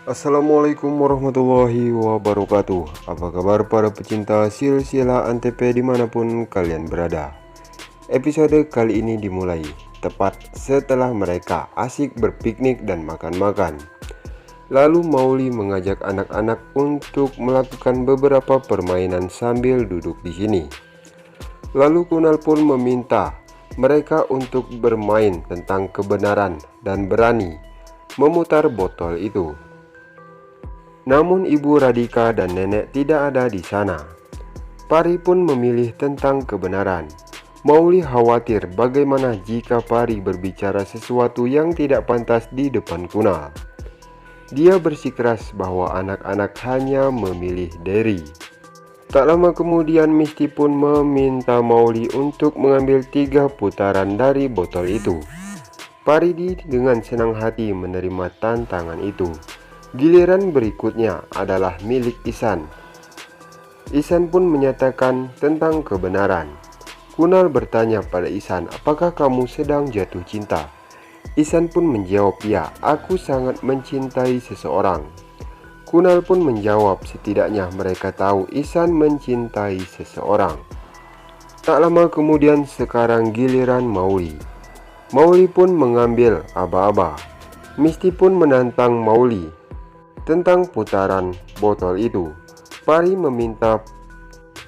Assalamualaikum warahmatullahi wabarakatuh. Apa kabar para pecinta silsilah Antv dimanapun kalian berada. Episode kali ini dimulai tepat setelah mereka asik berpiknik dan makan-makan. Lalu Mauli mengajak anak-anak untuk melakukan beberapa permainan sambil duduk di sini. Lalu Kunal pun meminta mereka untuk bermain tentang kebenaran dan berani memutar botol itu. Namun Ibu Radika dan nenek tidak ada di sana. Pari pun memilih tentang kebenaran. Mauli khawatir bagaimana jika Pari berbicara sesuatu yang tidak pantas di depan Kunal. Dia bersikeras bahwa anak-anak hanya memilih Derry. Tak lama kemudian Misty pun meminta Mauli untuk mengambil 3 putaran dari botol itu. Pari dengan senang hati menerima tantangan itu. Giliran berikutnya adalah milik Ihsan. Ihsan pun menyatakan tentang kebenaran. Kunal bertanya pada Ihsan, apakah kamu sedang jatuh cinta? Ihsan pun menjawab, ya, aku sangat mencintai seseorang. Kunal pun menjawab, setidaknya mereka tahu Ihsan mencintai seseorang. Tak lama kemudian sekarang giliran Mauli. Mauli pun mengambil aba-aba. Misty pun menantang Mauli tentang putaran botol itu. Pari meminta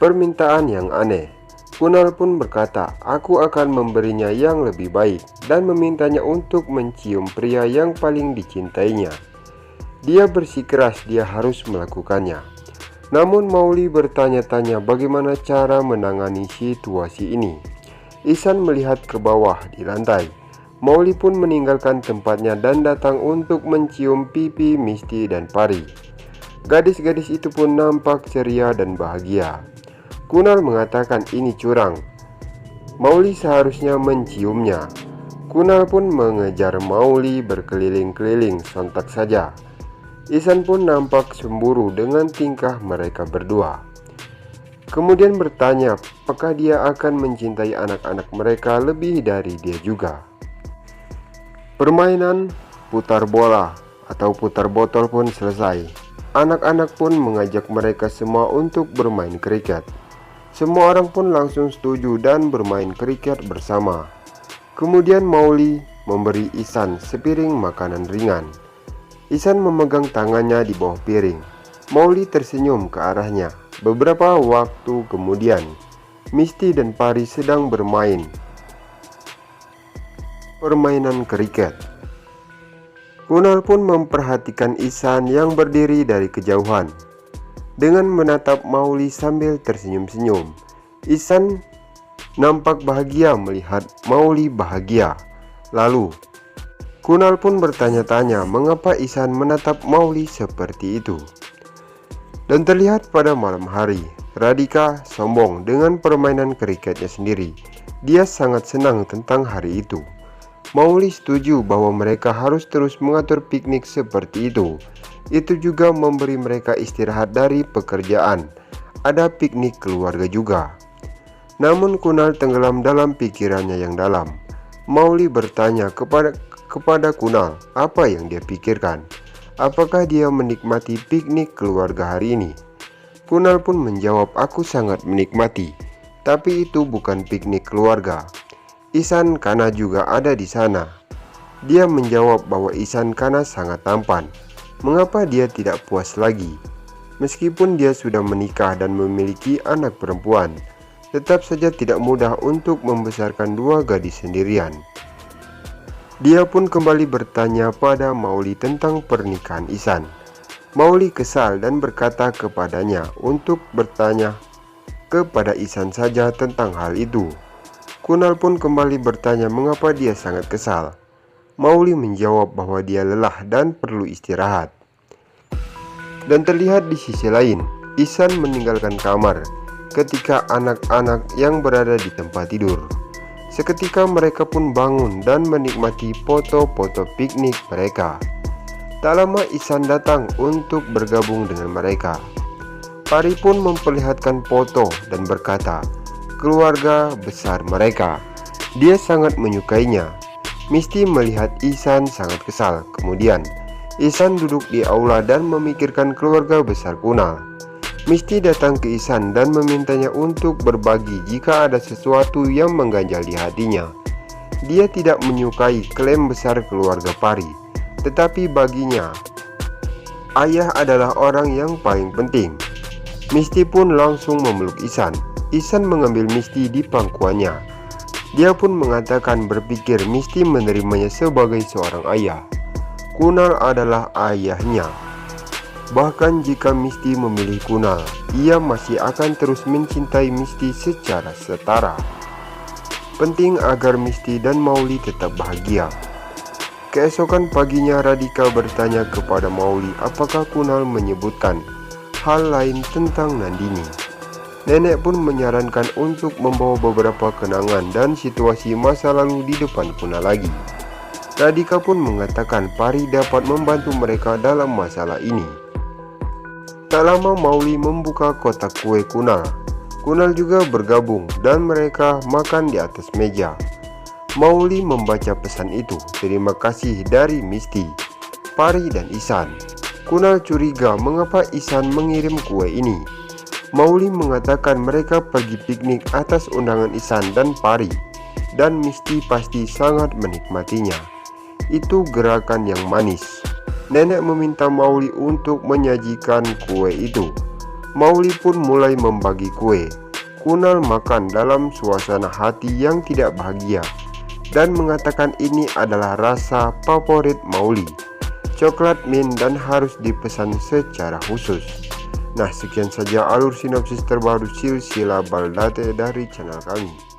permintaan yang aneh. Kunal pun berkata, aku akan memberinya yang lebih baik dan memintanya untuk mencium pria yang paling dicintainya. Dia bersikeras dia harus melakukannya. Namun Mauli bertanya-tanya bagaimana cara menangani situasi ini. Ihsan melihat ke bawah di lantai. Mauli pun meninggalkan tempatnya dan datang untuk mencium pipi Misty dan Pari. Gadis-gadis itu pun nampak ceria dan bahagia. Kunal mengatakan ini curang. Mauli seharusnya menciumnya. Kunal pun mengejar Mauli berkeliling-keliling sontak saja. Ihsan pun nampak cemburu dengan tingkah mereka berdua. Kemudian bertanya apakah dia akan mencintai anak-anak mereka lebih dari dia juga. Permainan putar bola atau putar botol pun selesai. Anak-anak pun mengajak mereka semua untuk bermain kriket. Semua orang pun langsung setuju dan bermain kriket bersama. Kemudian Mauli memberi Ihsan sepiring makanan ringan. Ihsan memegang tangannya di bawah piring. Mauli tersenyum ke arahnya. Beberapa waktu kemudian, Misty dan Pari sedang bermain permainan kriket. Kunal pun memperhatikan Ihsan yang berdiri dari kejauhan dengan menatap Mauli sambil tersenyum-senyum. Ihsan nampak bahagia melihat Mauli bahagia. Lalu Kunal pun bertanya-tanya mengapa Ihsan menatap Mauli seperti itu. Dan terlihat pada malam hari, Radika sombong dengan permainan kriketnya sendiri. Dia sangat senang tentang hari itu. Mauli setuju bahwa mereka harus terus mengatur piknik seperti itu. Itu juga memberi mereka istirahat dari pekerjaan. Ada piknik keluarga juga. Namun Kunal tenggelam dalam pikirannya yang dalam. Mauli bertanya kepada Kunal apa yang dia pikirkan. Apakah dia menikmati piknik keluarga hari ini? Kunal pun menjawab, aku sangat menikmati. Tapi itu bukan piknik keluarga. Ihsan Kana juga ada di sana. Dia menjawab bahwa Ihsan Kana sangat tampan. Mengapa dia tidak puas lagi? Meskipun dia sudah menikah dan memiliki anak perempuan, tetap saja tidak mudah untuk membesarkan 2 gadis sendirian. Dia pun kembali bertanya pada Mauli tentang pernikahan Ihsan. Mauli kesal dan berkata kepadanya untuk bertanya kepada Ihsan saja tentang hal itu. Kunal pun kembali bertanya mengapa dia sangat kesal. Mauli menjawab bahwa dia lelah dan perlu istirahat. Dan terlihat di sisi lain, Ihsan meninggalkan kamar ketika anak-anak yang berada di tempat tidur. Seketika mereka pun bangun dan menikmati foto-foto piknik mereka. Tak lama Ihsan datang untuk bergabung dengan mereka. Pari pun memperlihatkan foto dan berkata, keluarga besar mereka. Dia sangat menyukainya. Misty melihat Ihsan sangat kesal. Kemudian Ihsan duduk di aula dan memikirkan keluarga besar Kunal. Misty datang ke Ihsan dan memintanya untuk berbagi jika ada sesuatu yang mengganjal di hatinya. Dia tidak menyukai klaim besar keluarga Pari, tetapi baginya ayah adalah orang yang paling penting. Misty pun langsung memeluk Ihsan. Ihsan mengambil Misty di pangkuannya. Dia pun mengatakan berpikir Misty menerimanya sebagai seorang ayah. Kunal adalah ayahnya. Bahkan jika Misty memilih Kunal, ia masih akan terus mencintai Misty secara setara. Penting agar Misty dan Mauly tetap bahagia. Keesokan paginya Radhika bertanya kepada Mauly apakah Kunal menyebutkan hal lain tentang Nandini. Nenek pun menyarankan untuk membawa beberapa kenangan dan situasi masa lalu di depan Kunal lagi. Radhika pun mengatakan Pari dapat membantu mereka dalam masalah ini. Tak lama Mauly membuka kotak kue Kunal. Kunal juga bergabung dan mereka makan di atas meja. Mauly membaca pesan itu, terima kasih dari Misty, Pari dan Ihsan. Kunal curiga mengapa Ihsan mengirim kue ini. Mauly mengatakan mereka pergi piknik atas undangan Ihsan dan Pari, dan Misty pasti sangat menikmatinya. Itu gerakan yang manis. Nenek meminta Mauly untuk menyajikan kue itu. Mauly pun mulai membagi kue. Kunal makan dalam suasana hati yang tidak bahagia dan mengatakan ini adalah rasa favorit Mauly, coklat mint dan harus dipesan secara khusus. Nah, sekian saja alur sinopsis terbaru silsilah Baldate dari channel kami.